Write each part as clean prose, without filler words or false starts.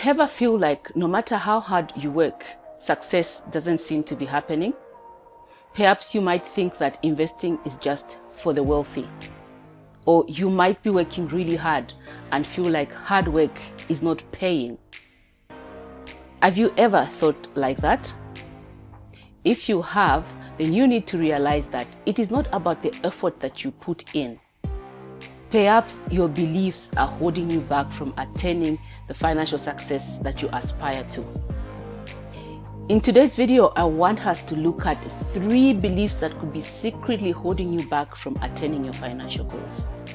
Ever feel like no matter how hard you work, success doesn't seem to be happening? Perhaps you might think that investing is just for the wealthy. Or you might be working really hard and feel like hard work is not paying. Have you ever thought like that? If you have, then you need to realize that it is not about the effort that you put in. Perhaps your beliefs are holding you back from attaining the financial success that you aspire to. In today's video, I want us to look at 3 beliefs that could be secretly holding you back from attaining your financial goals.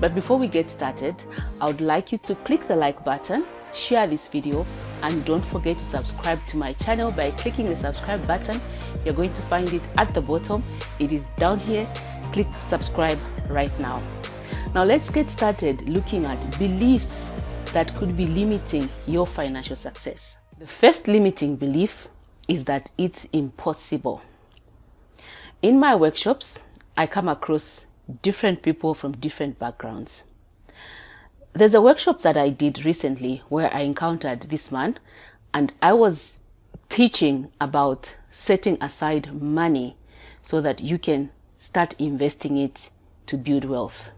But before we get started, I would like you to click the like button, share this video, and don't forget to subscribe to my channel by clicking the subscribe button. You're going to find it at the bottom. It is down here. Click subscribe right now. Now let's get started looking at beliefs that could be limiting your financial success. The first limiting belief is that it's impossible. In my workshops, I come across different people from different backgrounds. There's a workshop that I did recently where I encountered this man, and I was teaching about setting aside money so that you can start investing it to build wealth.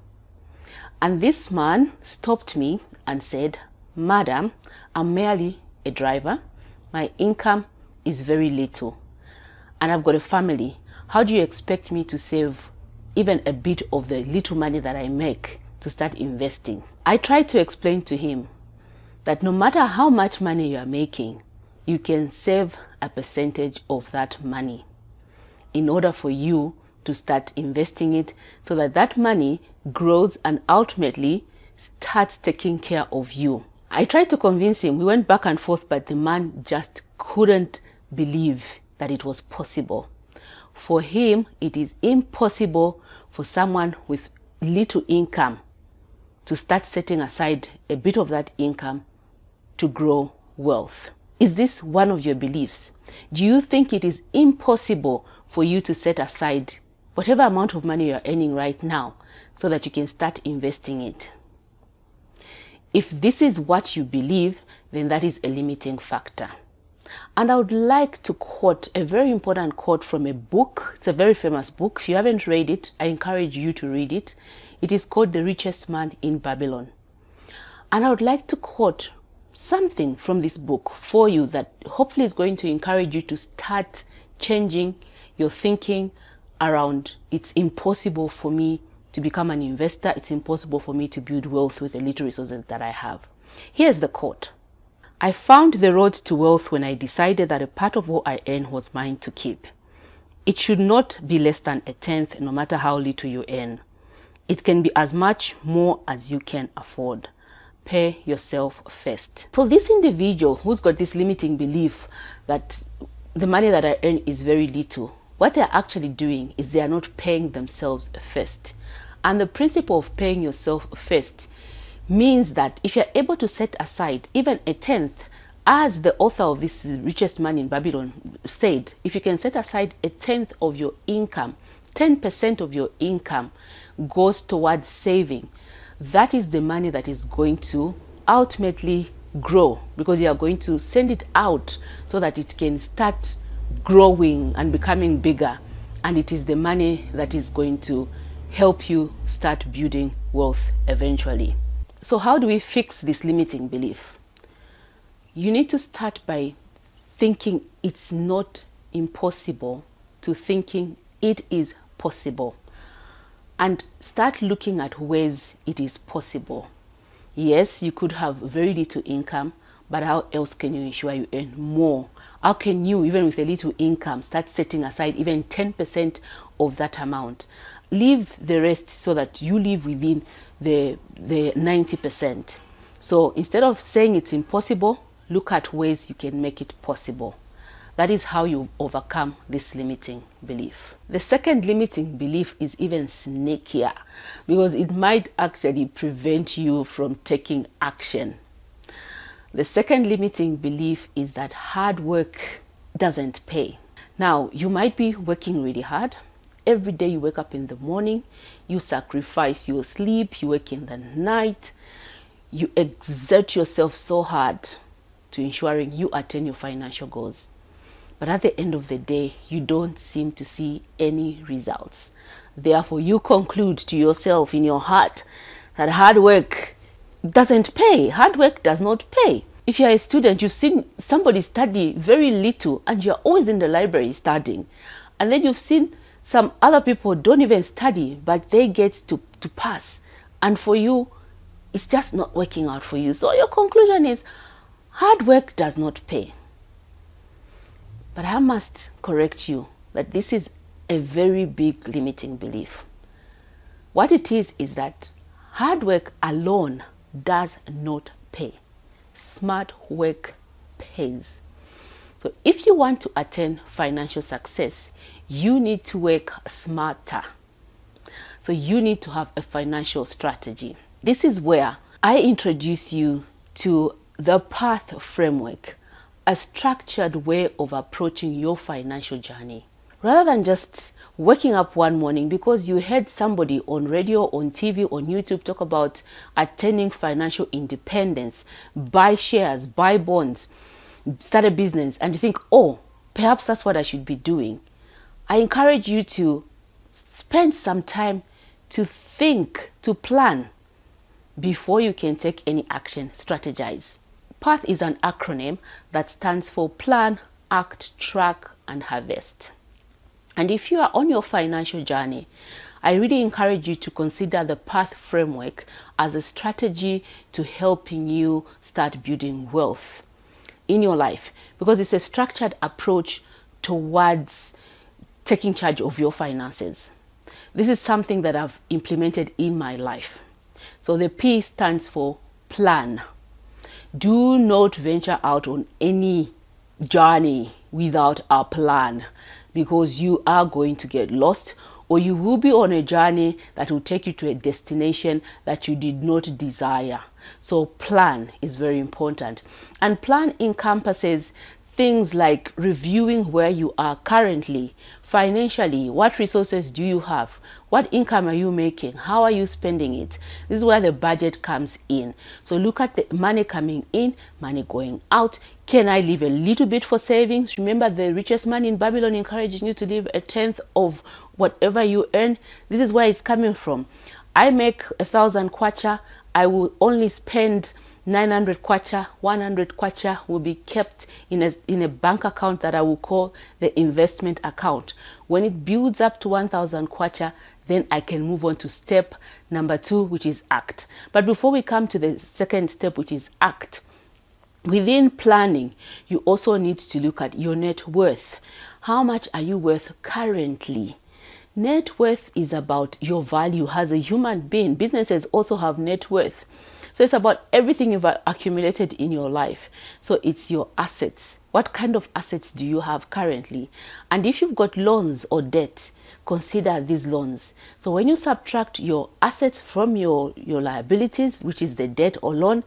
And this man stopped me and said, "Madam, I'm merely a driver. My income is very little. And I've got a family. How do you expect me to save even a bit of the little money that I make to start investing?" I tried to explain to him that no matter how much money you are making, you can save a percentage of that money in order for you to start investing it so that that money grows and ultimately starts taking care of you. I tried to convince him. We went back and forth, but the man just couldn't believe that it was possible. For him, it is impossible for someone with little income to start setting aside a bit of that income to grow wealth. Is this one of your beliefs? Do you think it is impossible for you to set aside whatever amount of money you're earning right now so that you can start investing it? If this is what you believe, then that is a limiting factor. And I would like to quote a very important quote from a book. It's a very famous book. If you haven't read it, I encourage you to read it. It is called The Richest Man in Babylon. And I would like to quote something from this book for you that hopefully is going to encourage you to start changing your thinking around it's impossible for me to become an investor. It's impossible for me to build wealth with the little resources that I have. Here's the quote. "I found the road to wealth when I decided that a part of what I earn was mine to keep. It should not be less than a tenth, no matter how little you earn. It can be as much more as you can afford. Pay yourself first." For this individual who's got this limiting belief that the money that I earn is very little, what they're actually doing is they are not paying themselves first. And the principle of paying yourself first means that if you're able to set aside even a tenth, as the author of this Richest Man in Babylon said, if you can set aside a tenth of your income, 10% of your income goes towards saving, that is the money that is going to ultimately grow, because you are going to send it out so that it can start growing and becoming bigger, and it is the money that is going to help you start building wealth eventually. So how do we fix this limiting belief? You need to start by thinking it's not impossible to thinking it is possible, and start looking at ways it is possible. Yes, you could have very little income, but how else can you ensure you earn more? How can you, even with a little income, start setting aside even 10% of that amount? Leave the rest so that you live within the 90%. So instead of saying it's impossible, look at ways you can make it possible. That is how you overcome this limiting belief. The second limiting belief is even sneakier, because it might actually prevent you from taking action. The second limiting belief is that hard work doesn't pay. Now, you might be working really hard. Every day you wake up in the morning, you sacrifice your sleep, you work in the night, you exert yourself so hard to ensuring you attain your financial goals. But at the end of the day, you don't seem to see any results. Therefore, you conclude to yourself in your heart that hard work doesn't pay. Hard work does not pay. If you're a student, you've seen somebody study very little and you're always in the library studying. And then you've seen some other people don't even study, but they get to pass. And for you, it's just not working out for you. So your conclusion is hard work does not pay. But I must correct you that this is a very big limiting belief. What it is that hard work alone does not pay. Smart work pays. So if you want to attain financial success, you need to work smarter. So you need to have a financial strategy. This is where I introduce you to the PATH framework, a structured way of approaching your financial journey. Rather than just waking up one morning because you heard somebody on radio, on TV, on YouTube talk about attaining financial independence, buy shares, buy bonds, start a business, and you think, oh, perhaps that's what I should be doing. I encourage you to spend some time to think, to plan before you can take any action. Strategize. PATH is an acronym that stands for Plan, Act, Track, and Harvest. And if you are on your financial journey, I really encourage you to consider the PATH framework as a strategy to helping you start building wealth in your life, because it's a structured approach towards taking charge of your finances. This is something that I've implemented in my life. So the P stands for plan. Do not venture out on any journey without a plan, because you are going to get lost, or you will be on a journey that will take you to a destination that you did not desire. So plan is very important. And plan encompasses things like reviewing where you are currently, financially, what resources do you have, what income are you making, how are you spending it. This is where the budget comes in. So look at the money coming in, money going out. Can I leave a little bit for savings? Remember, the richest man in Babylon encouraging you to leave a tenth of whatever you earn. This is where it's coming from. I make 1,000 kwacha, I will only spend 900 kwacha, 100 kwacha will be kept in a bank account that I will call the investment account. When it builds up to 1,000 kwacha, then I can move on to step number 2, which is act. But before we come to the second step, which is act, within planning, you also need to look at your net worth. How much are you worth currently? Net worth is about your value as a human being. Businesses also have net worth. So it's about everything you've accumulated in your life. So it's your assets. What kind of assets do you have currently? And if you've got loans or debt, consider these loans. So when you subtract your assets from your liabilities, which is the debt or loan,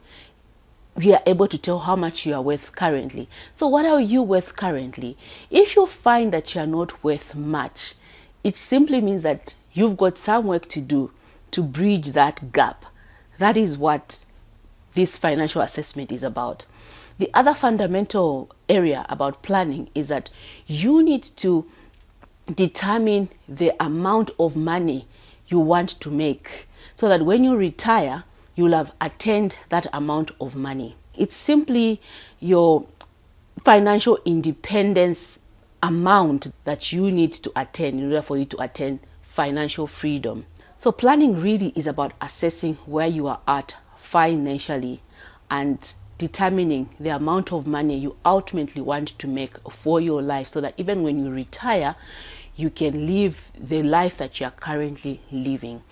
we are able to tell how much you are worth currently. So what are you worth currently? If you find that you are not worth much, it simply means that you've got some work to do to bridge that gap. That is what this financial assessment is about. The other fundamental area about planning is that you need to determine the amount of money you want to make, so that when you retire, you'll have attained that amount of money. It's simply your financial independence amount that you need to attain in order for you to attain financial freedom. So planning really is about assessing where you are at financially and determining the amount of money you ultimately want to make for your life, so that even when you retire, you can live the life that you are currently living.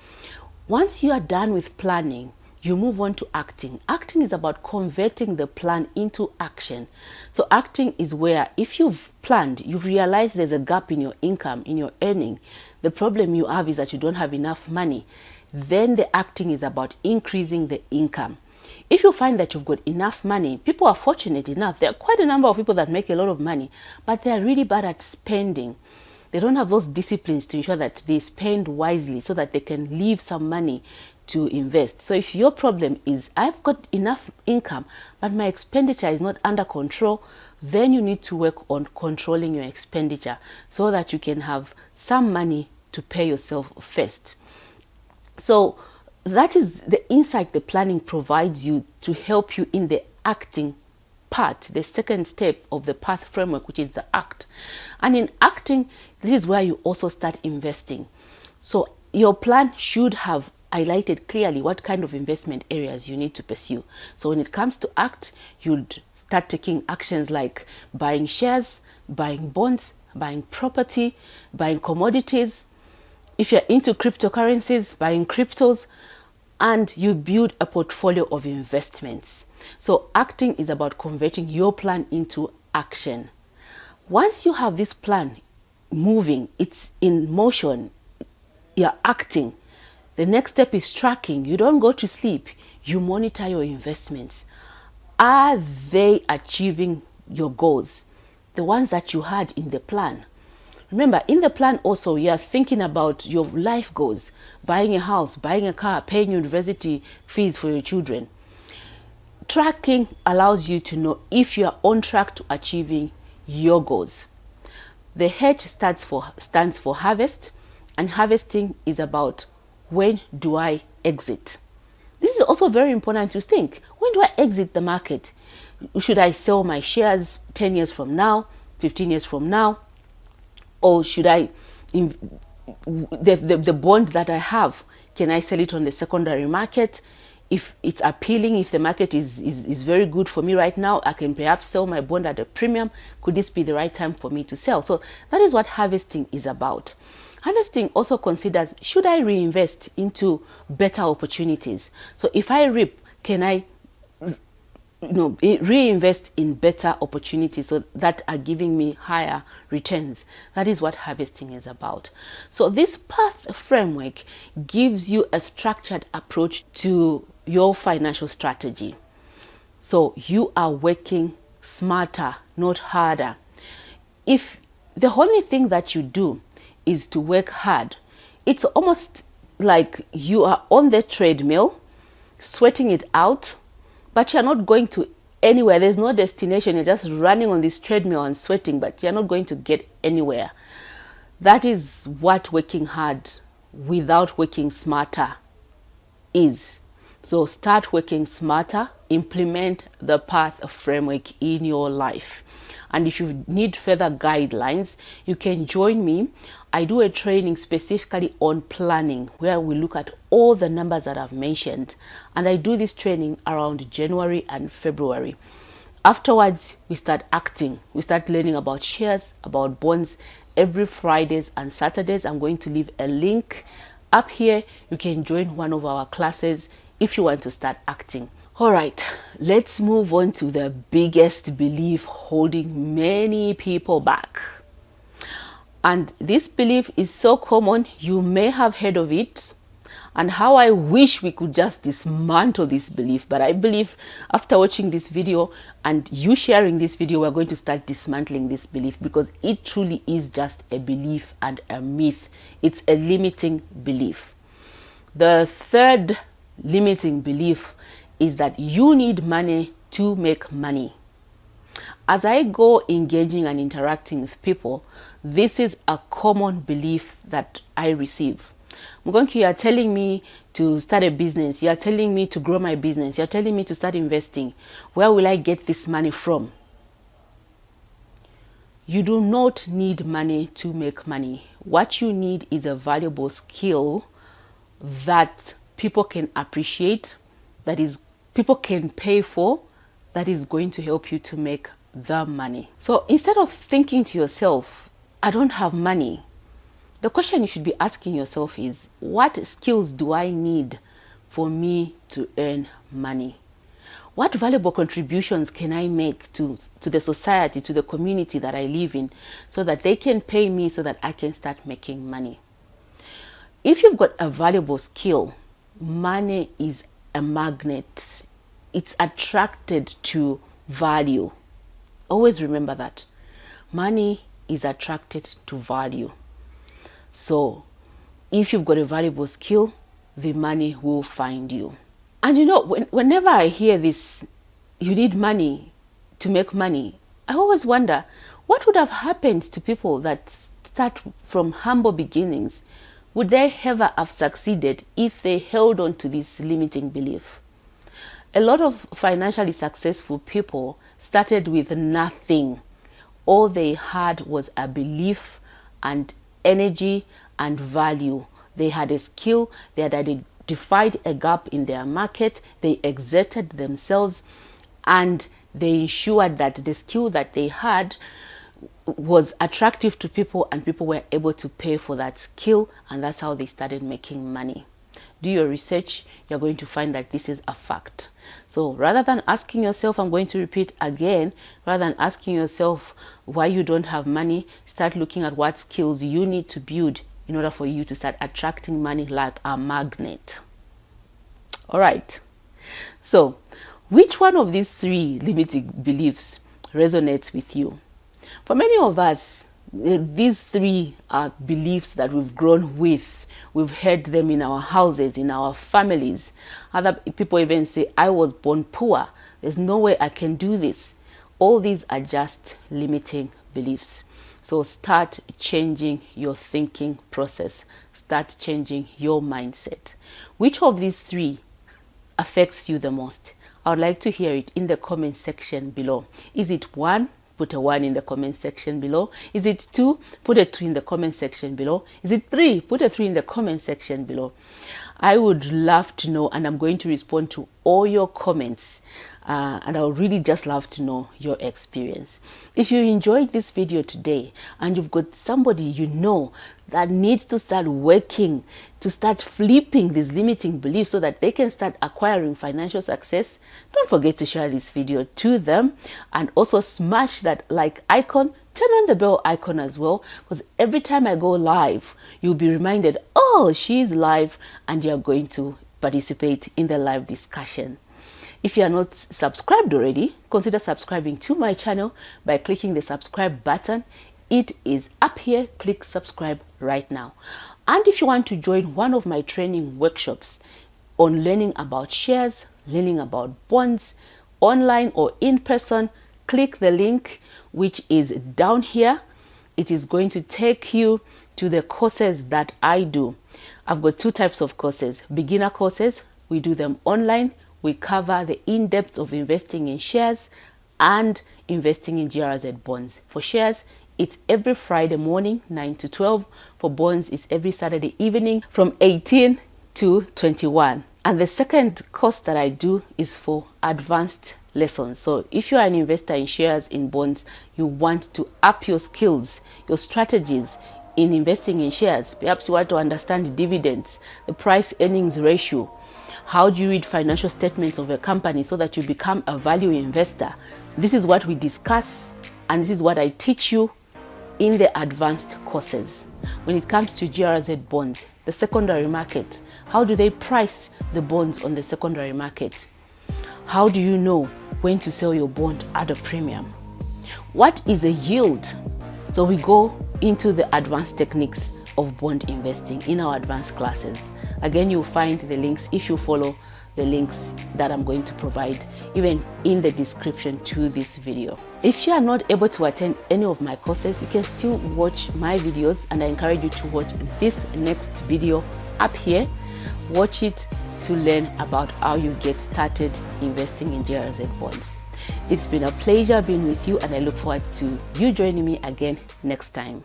Once you are done with planning, you move on to acting. Acting is about converting the plan into action. So acting is where, if you've planned, you've realized there's a gap in your income, in your earning. The problem you have is that you don't have enough money. Then the acting is about increasing the income. If you find that you've got enough money, people are fortunate enough. There are quite a number of people that make a lot of money, but they are really bad at spending. They don't have those disciplines to ensure that they spend wisely so that they can leave some money to invest. So if your problem is I've got enough income but my expenditure is not under control, then you need to work on controlling your expenditure so that you can have some money to pay yourself first. So that is the insight the planning provides you to help you in the acting part, the second step of the path framework, which is the act. And in acting, this is where you also start investing. So your plan should have highlighted clearly what kind of investment areas you need to pursue. So when it comes to act, you'd start taking actions like buying shares, buying bonds, buying property, buying commodities. If you're into cryptocurrencies, buying cryptos, and you build a portfolio of investments. So acting is about converting your plan into action. Once you have this plan moving, it's in motion, you're acting. The next step is tracking. You don't go to sleep. You monitor your investments. Are they achieving your goals? The ones that you had in the plan. Remember, in the plan also, you are thinking about your life goals. Buying a house, buying a car, paying university fees for your children. Tracking allows you to know if you are on track to achieving your goals. The H stands for harvest, and harvesting is about when do I exit. This is also very important to think. When do I exit the market? Should I sell my shares 10 years from now, 15 years from now? Or should I, the bond that I have, can I sell it on the secondary market? If it's appealing, if the market is very good for me right now, I can perhaps sell my bond at a premium. Could this be the right time for me to sell? So that is what harvesting is about. Harvesting also considers, should I reinvest into better opportunities? So if I reap, can I reinvest in better opportunities so that are giving me higher returns? That is what harvesting is about. So this path framework gives you a structured approach to your financial strategy. So you are working smarter, not harder. If the only thing that you do is to work hard, it's almost like you are on the treadmill, sweating it out, but you're not going to anywhere. There's no destination. You're just running on this treadmill and sweating, but you're not going to get anywhere. That is what working hard without working smarter is. So start working smarter, implement the path framework in your life. And if you need further guidelines, you can join me. I do a training specifically on planning where we look at all the numbers that I've mentioned. And I do this training around January and February. Afterwards, we start acting. We start learning about shares, about bonds every Fridays and Saturdays. I'm going to leave a link up here. You can join one of our classes if you want to start acting. All right, let's move on to the biggest belief holding many people back. And this belief is so common, you may have heard of it. And how I wish we could just dismantle this belief. But I believe after watching this video and you sharing this video, we're going to start dismantling this belief, because it truly is just a belief and a myth. It's a limiting belief. The third limiting belief is that you need money to make money. As I go engaging and interacting with people, this is a common belief that I receive. Mugonki, you are telling me to start a business. You are telling me to grow my business. You are telling me to start investing. Where will I get this money from? You do not need money to make money. What you need is a valuable skill that people can appreciate, that is people can pay for, that is going to help you to make the money. So instead of thinking to yourself, I don't have money, the question you should be asking yourself is, what skills do I need for me to earn money? What valuable contributions can I make to the society, to the community that I live in, so that they can pay me so that I can start making money? If you've got a valuable skill, money is a magnet. It's attracted to value. Always remember that. Money is attracted to value. So if you've got a valuable skill, the money will find you. And you know, whenever I hear this, you need money to make money, I always wonder what would have happened to people that start from humble beginnings. Would they ever have succeeded if they held on to this limiting belief? A lot of financially successful people started with nothing. All they had was a belief and energy and value. They had a skill, they had identified a gap in their market, they exerted themselves, and they ensured that the skill that they had was attractive to people and people were able to pay for that skill, and that's how they started making money. Do your research, you're going to find that this is a fact. So rather than asking yourself, I'm going to repeat again, rather than asking yourself why you don't have money, start looking at what skills you need to build in order for you to start attracting money like a magnet. All right. So which one of these three limiting beliefs resonates with you? For many of us, these three are beliefs that we've grown with. We've heard them in our houses, in our families. Other people even say, I was born poor. There's no way I can do this. All these are just limiting beliefs. So start changing your thinking process. Start changing your mindset. Which of these three affects you the most? I would like to hear it in the comment section below. Is it 1? Put a 1 in the comment section below. Is it 2? Put a 2 in the comment section below. Is it 3? Put a 3 in the comment section below. I would love to know, and I'm going to respond to all your comments. And I would really just love to know your experience. If you enjoyed this video today and you've got somebody you know that needs to start working, to start flipping these limiting beliefs so that they can start acquiring financial success, don't forget to share this video to them, and also smash that like icon, turn on the bell icon as well, because every time I go live, you'll be reminded, oh, she's live, and you're going to participate in the live discussion. If you are not subscribed already, consider subscribing to my channel by clicking the subscribe button. It is up here. Click subscribe right now. And if you want to join one of my training workshops on learning about shares, learning about bonds, online or in person, click the link which is down here. It is going to take you to the courses that I do. I've got two types of courses. Beginner courses, we do them online. We cover the in-depth of investing in shares and investing in GRZ bonds. For shares, it's every Friday morning, 9 to 12. For bonds, it's every Saturday evening from 18 to 21. And the second course that I do is for advanced lessons. So if you are an investor in shares, in bonds, you want to up your skills, your strategies in investing in shares. Perhaps you want to understand dividends, the price earnings ratio. How do you read financial statements of a company so that you become a value investor? This is what we discuss, and this is what I teach you in the advanced courses. When it comes to GRZ bonds, the secondary market, how do they price the bonds on the secondary market? How do you know when to sell your bond at a premium? What is a yield? So we go into the advanced techniques of bond investing in our advanced classes. Again, you'll find the links if you follow the links that I'm going to provide even in the description to this video. If you are not able to attend any of my courses, you can still watch my videos, and I encourage you to watch this next video up here. Watch it to learn about how you get started investing in GRZ bonds. It's been a pleasure being with you, and I look forward to you joining me again next time.